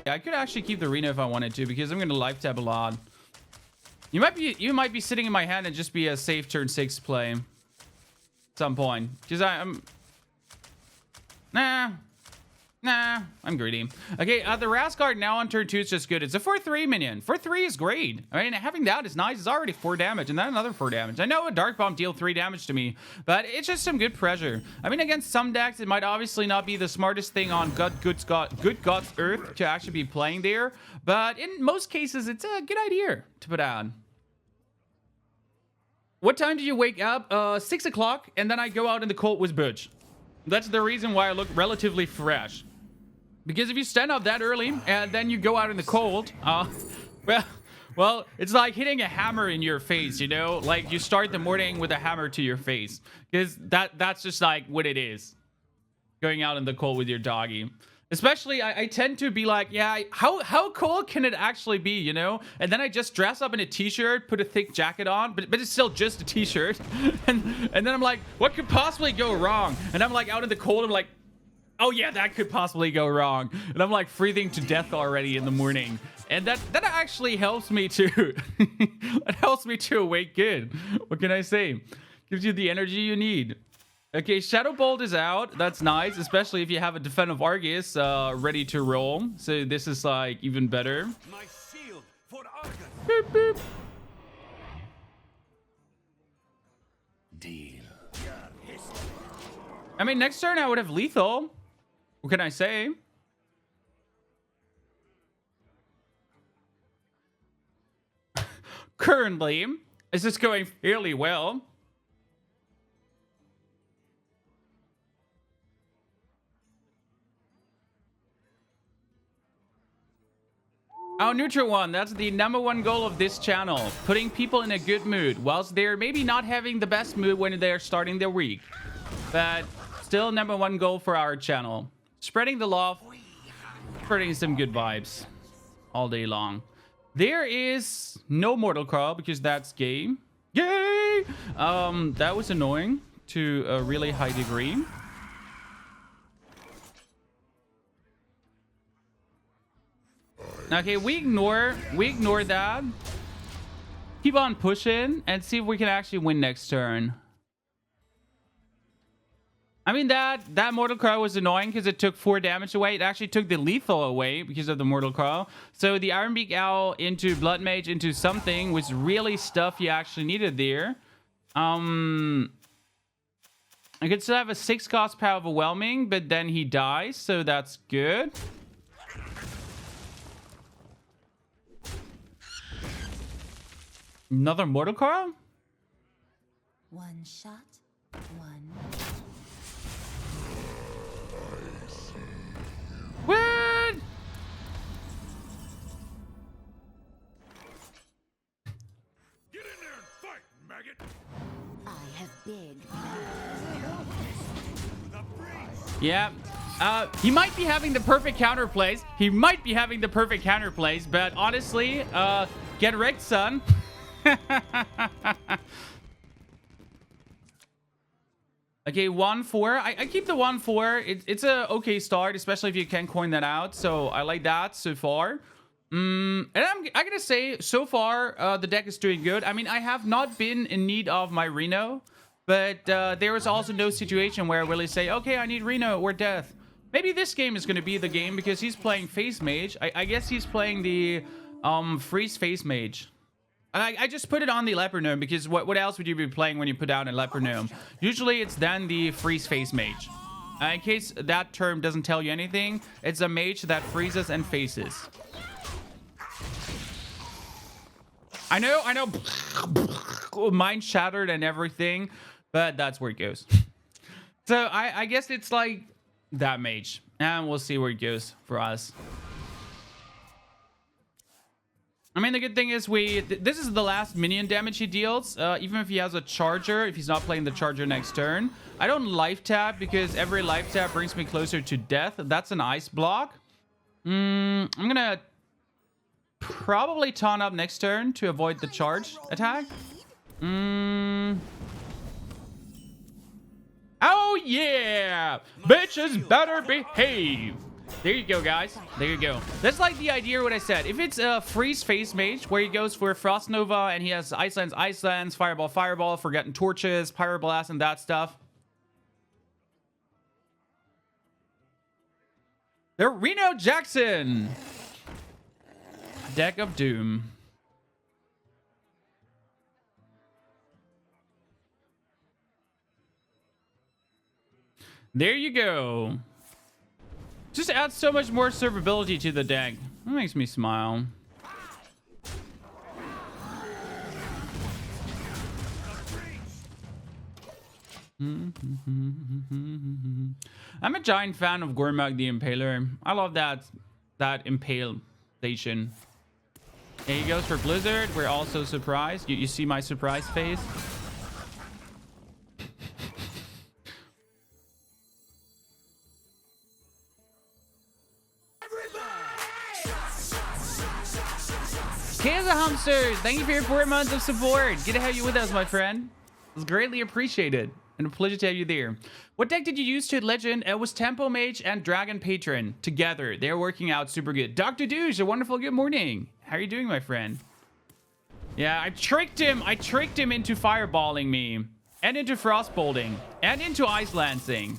Yeah, I could actually keep the Reno if I wanted to, because I'm going to life tab a lot. You might be sitting in my hand and just be a safe turn 6 play at some point, because I'm I'm greedy. Okay, the Rasguard now on turn 2 is just good. It's a 4/3 minion. 4/3 is great. I mean, having that is nice. It's already 4 damage, and then another 4 damage. I know a Dark Bomb deal 3 damage to me, but it's just some good pressure. I mean, against some decks, it might obviously not be the smartest thing on Good God's Earth to actually be playing there, but in most cases, it's a good idea to put on. What time do you wake up? 6 o'clock, and then I go out in the cold with Butch. That's the reason why I look relatively fresh. Because if you stand up that early and then you go out in the cold, well, it's like hitting a hammer in your face, you know? Like you start the morning with a hammer to your face. Because that's just like what it is. Going out in the cold with your doggy. Especially, I tend to be like, yeah, how cold can it actually be, you know? And then I just dress up in a t-shirt, put a thick jacket on, but it's still just a t-shirt. And then I'm like, what could possibly go wrong? And I'm like out in the cold, I'm like, oh yeah, that could possibly go wrong. And I'm like freezing to death already in the morning. And that actually helps me to, that helps me to awake good. What can I say? Gives you the energy you need. Okay, Shadow Bolt is out. That's nice, especially if you have a Defensive Argus ready to roll. So this is like even better. My shield for Argus. Boop, boop. Deal. I mean, next turn I would have lethal. What can I say? Currently, it's just going fairly well. Oh, neutral one. That's the #1 goal of this channel. Putting people in a good mood, whilst they're maybe not having the best mood when they're starting their week. But still #1 goal for our channel. Spreading the love, spreading some good vibes all day long. There is no Mortal Crawl because that's gay. Yay! That was annoying to a really high degree. Okay, we ignore that. Keep on pushing and see if we can actually win next turn. I mean, that Mortal Crow was annoying because it took 4 damage away. It actually took the lethal away because of the Mortal Crow. So the Ironbeak Owl into Blood Mage into something was really stuff you actually needed there. I could still have a 6 cost Power Overwhelming, but then he dies, so that's good. Another Mortal Crow? One shot, one. What? Get in there and fight, maggot. I have big. Yeah. He might be having the perfect counter plays. He might be having the perfect counter plays, but honestly, get wrecked, son. Okay, 1/4. I keep the 1/4. It's a okay start, especially if you can coin that out. So I like that so far. And I'm gonna say so far the deck is doing good. I mean, I have not been in need of my Reno, but there is also no situation where I really say, okay, I need Reno or death. Maybe this game is gonna be the game because he's playing Face Mage. I guess he's playing the Freeze Face Mage. I just put it on the Leper Gnome because what else would you be playing when you put down a Leper Gnome? Usually it's then the Freeze Face Mage. In case that term doesn't tell you anything, it's a mage that freezes and faces. I know, mind shattered and everything, but that's where it goes. So I guess it's like that mage, and we'll see where it goes for us. I mean, the good thing is this is the last minion damage he deals, even if he has a charger, if he's not playing the charger next turn. I don't life tap because every life tap brings me closer to death. That's an ice block. I'm gonna probably taunt up next turn to avoid the charge attack. Oh yeah! Bitches better behave! There you go, guys. There you go. That's like the idea what I said. If it's a freeze face mage where he goes for Frost Nova and he has Ice Lands, Fireball, Forgotten Torches, Pyroblast, and that stuff. The Reno Jackson deck of doom. There you go. Just adds so much more servability to the deck. That makes me smile. I'm a giant fan of Gormag the Impaler. I love that impale station. There he goes for Blizzard. We're also surprised. You see my surprise face? Kaza Hamsters, thank you for your 4 months of support. Good to have you with us, my friend. It's greatly appreciated. And a pleasure to have you there. What deck did you use to hit Legend? It was Tempo Mage and Dragon Patron together. They're working out super good. Dr. Douche, a wonderful good morning. How are you doing, my friend? Yeah, I tricked him. I tricked him into fireballing me. And into frostbolting. And into ice lancing.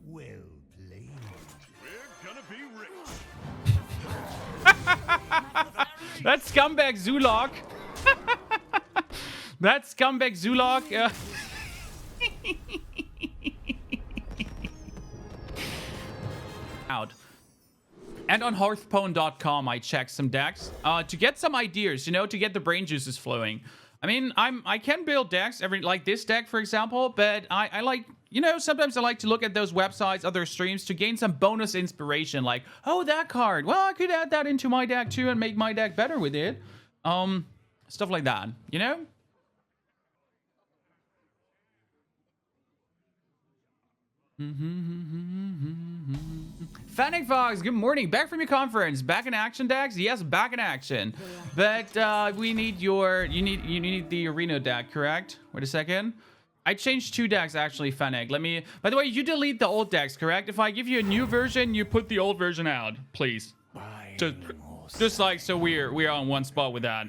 Well played. We're gonna be rich. That scumbag Zoolock. That scumbag Zoolock. Out. And on Hearthstone.com, I checked some decks to get some ideas, you know, to get the brain juices flowing. I mean, I can build decks like this deck, for example, but I like, you know, sometimes I like to look at those websites, other streams to gain some bonus inspiration. Like, oh, that card. Well, I could add that into my deck too and make my deck better with it. Stuff like that, you know? Fennec Fox, good morning. Back from your conference. Back in action, Dax? Yes, back in action. But we need you need the Reno deck, correct? Wait a second. I changed 2 decks actually, Fennec. Let me, by the way, you delete the old decks, correct? If I give you a new version, you put the old version out, please. Just like so we're on one spot with that.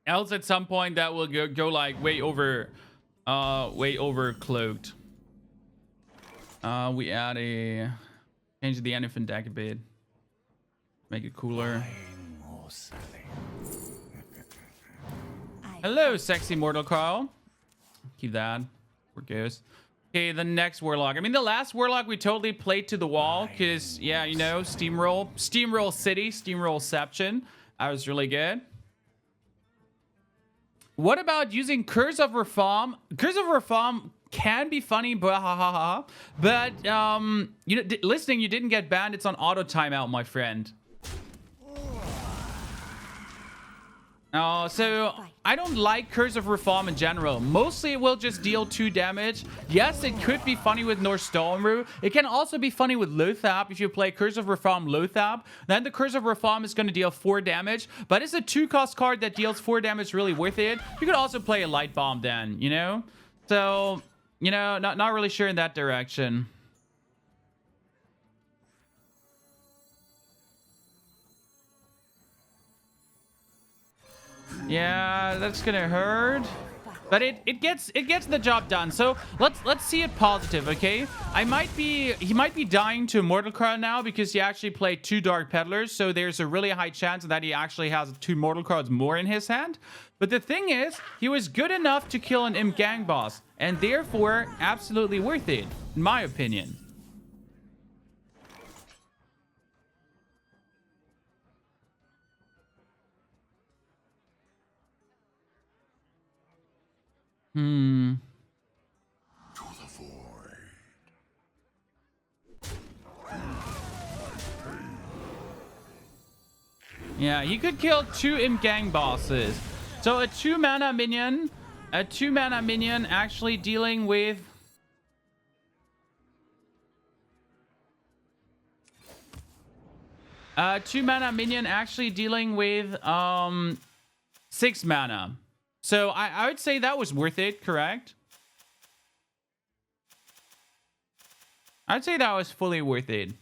Else at some point that will go like way over cloaked. We add change the elephant deck a bit. Make it cooler. Hello, sexy mortal Carl. Keep that. Where it goes. Okay, the next Warlock. I mean, the last Warlock we totally played to the wall because, yeah, you know, Steamroll City, Steamrollception. That was really good. What about using Curse of Reform? Curse of Reform can be funny, but you know, listening, you didn't get banned. It's on auto timeout, my friend. So I don't like Curse of Reform in general. Mostly it will just deal 2 damage. Yes, it could be funny with Northstormru. It can also be funny with Lothap. If you play Curse of Reform Lothap, then the Curse of Reform is going to deal 4 damage. But it's a 2-cost card that deals 4 damage, really worth it. You could also play a Light Bomb then, you know? So, you know, not really sure in that direction. Yeah, that's gonna hurt, but it gets the job done. So let's see it positive, okay? He might be dying to Mortal Card now because he actually played 2 Dark Peddlers, so there's a really high chance that he actually has 2 Mortal Cards more in his hand. But the thing is, he was good enough to kill an Imp Gang boss, and therefore absolutely worth it, in my opinion. To the void. Yeah, he could kill 2 Imp Gang bosses. So a 2-mana minion actually dealing with... A 2-mana minion actually dealing with 6 mana. So I would say that was worth it, correct? I'd say that was fully worth it.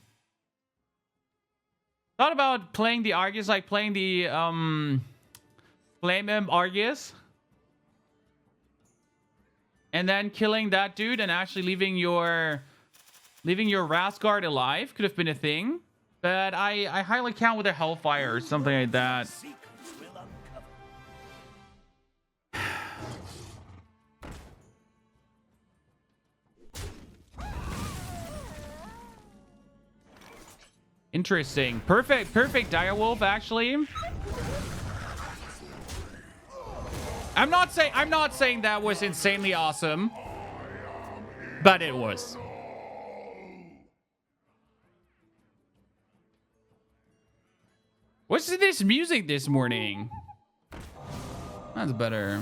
Thought about playing the Argus, like playing the Flame Imp Argus. And then killing that dude and actually leaving your Rasguard alive. Could have been a thing. But I highly count with a Hellfire or something like that. Interesting. Perfect Direwolf, actually. I'm not saying that was insanely awesome, but it was. What's this music this morning? That's better.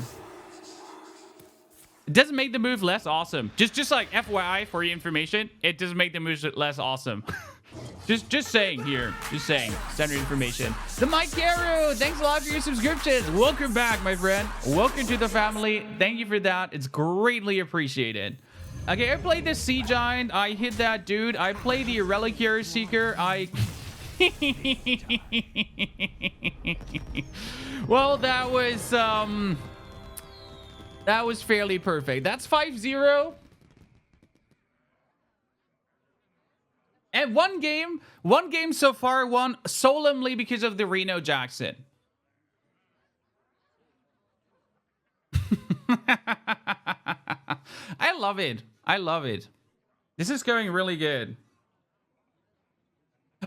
It doesn't make the move less awesome. Just like FYI for your information, it doesn't make the move less awesome. Just saying here. Just saying. Standard information. The Mike Caru, thanks a lot for your subscriptions. Welcome back, my friend. Welcome to the family. Thank you for that. It's greatly appreciated. Okay, I played the Sea Giant. I hit that dude. I played the Reliquary Seeker. Well, that was fairly perfect. That's 5-0. And one game so far won solemnly because of the Reno Jackson. I love it. I love it. This is going really good.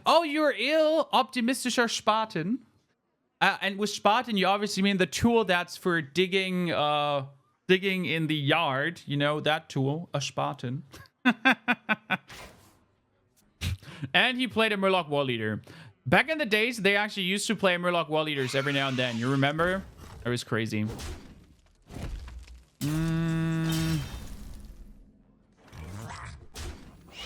Oh, you're ill. Optimistischer Spaten. And with Spaten, you obviously mean the tool that's for digging in the yard. You know, that tool, a Spaten. And he played a Murloc Wall Eater. Back in the days, they actually used to play Murloc Wall Eaters every now and then. You remember? It was crazy.